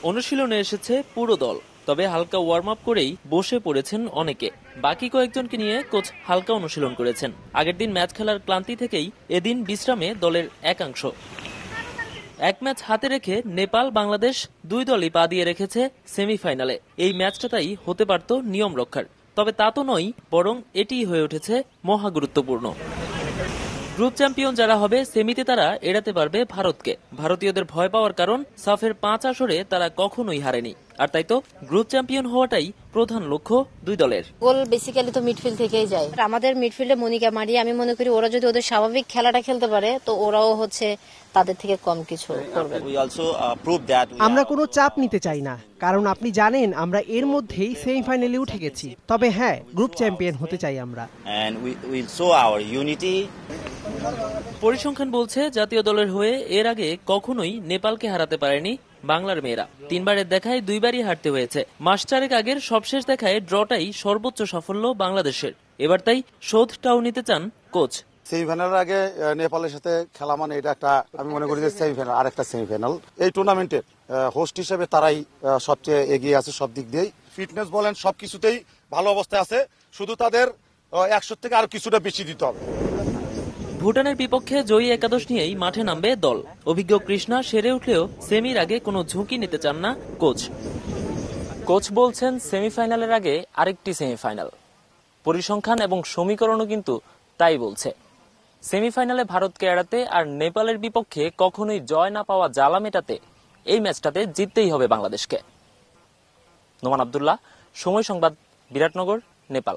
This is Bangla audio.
অনুশীলনে এসেছে পুরো দল, তবে হালকা ওয়ার্ম আপ করেই বসে পড়েছেন অনেকে। বাকি কয়েকজনকে নিয়ে কোচ হালকা অনুশীলন করেছেন। আগের দিন ম্যাচ খেলার ক্লান্তি থেকেই এদিন বিশ্রামে দলের একাংশ। এক ম্যাচ হাতে রেখে নেপাল বাংলাদেশ দুই দলই পা দিয়ে রেখেছে সেমিফাইনালে। এই ম্যাচটা তাই হতে পারত নিয়ম রক্ষার, তবে তা তো নয়, বরং এটিই হয়ে উঠেছে মহা গুরুত্বপূর্ণ। গ্রুপ চ্যাম্পিয়ন যারা হবে সেমিতে তারা এড়াতে পারবে ভারতকে। ভারতীয়দের ভয় পাওয়ার কারণ সাফের 5 আসরে তারা কখনোই হারেনি, আর তাই তো গ্রুপ চ্যাম্পিয়ন হওয়াটাই প্রধান লক্ষ্য দুই দলের। গোল বেসিক্যালি তো মিডফিল্ড থেকেই যায়। আমাদের মিডফিল্ডে মনিকা মারি, আমি মনে করি ওরা যদি ওদের স্বাভাবিক খেলাটা খেলতে পারে তো ওরাও তাদের থেকে কম কিছু করবে। আমরা কোনো চাপ নিতে চাই না, কারণ আপনি জানেন আমরা এর মধ্যেই সেমিফাইনালে উঠে গেছি। তবে হ্যাঁ, গ্রুপ চ্যাম্পিয়ন হতে চাই আমরা। পরিসংখ্যান বলছে জাতীয় দলের হয়ে এর আগে কখনোই নেপালকে হারাতে পারেনি বাংলার মেয়েরা। 3 বারের দেখায় 2 বারই হারতে হয়েছে। মাস চারেক আগের সবশেষ দেখায় ড্রটাই সর্বোচ্চ সাফল্য বাংলাদেশের। এবার তাই শোধটাও নিতে চান কোচ। সেমিফাইনালের আগে নেপালের সাথে খেলা মানে এটা একটা, আমি মনে করি যে সেমিফাইনাল আরেকটা সেমিফাইনাল। এই টুর্নামেন্টের হোস্ট হিসেবে তারাই সবচেয়ে এগিয়ে আছে সব দিক দিয়েই। ফিটনেস বলেন সবকিছুতেই ভালো অবস্থায় আছে, শুধু তাদের 100 থেকে আরো কিছুটা বেশি দিতে হবে। ভুটানের বিপক্ষে জয়ী একাদশ নিয়েই মাঠে নামবে দল। অভিজ্ঞ কৃষ্ণা সেরে উঠলেও সেমির আগে কোনো ঝুঁকি নিতে চান না কোচ বলছেন সেমিফাইনালের আগে আরেকটি সেমিফাইনাল। পরিসংখ্যান এবং সমীকরণও কিন্তু তাই বলছে। সেমিফাইনালে ভারতকে এড়াতে আর নেপালের বিপক্ষে কখনোই জয় না পাওয়া জ্বালা মেটাতে এই ম্যাচটাতে জিততেই হবে বাংলাদেশকে। নোমান আব্দুল্লাহ, সময় সংবাদ, বিরাটনগর, নেপাল।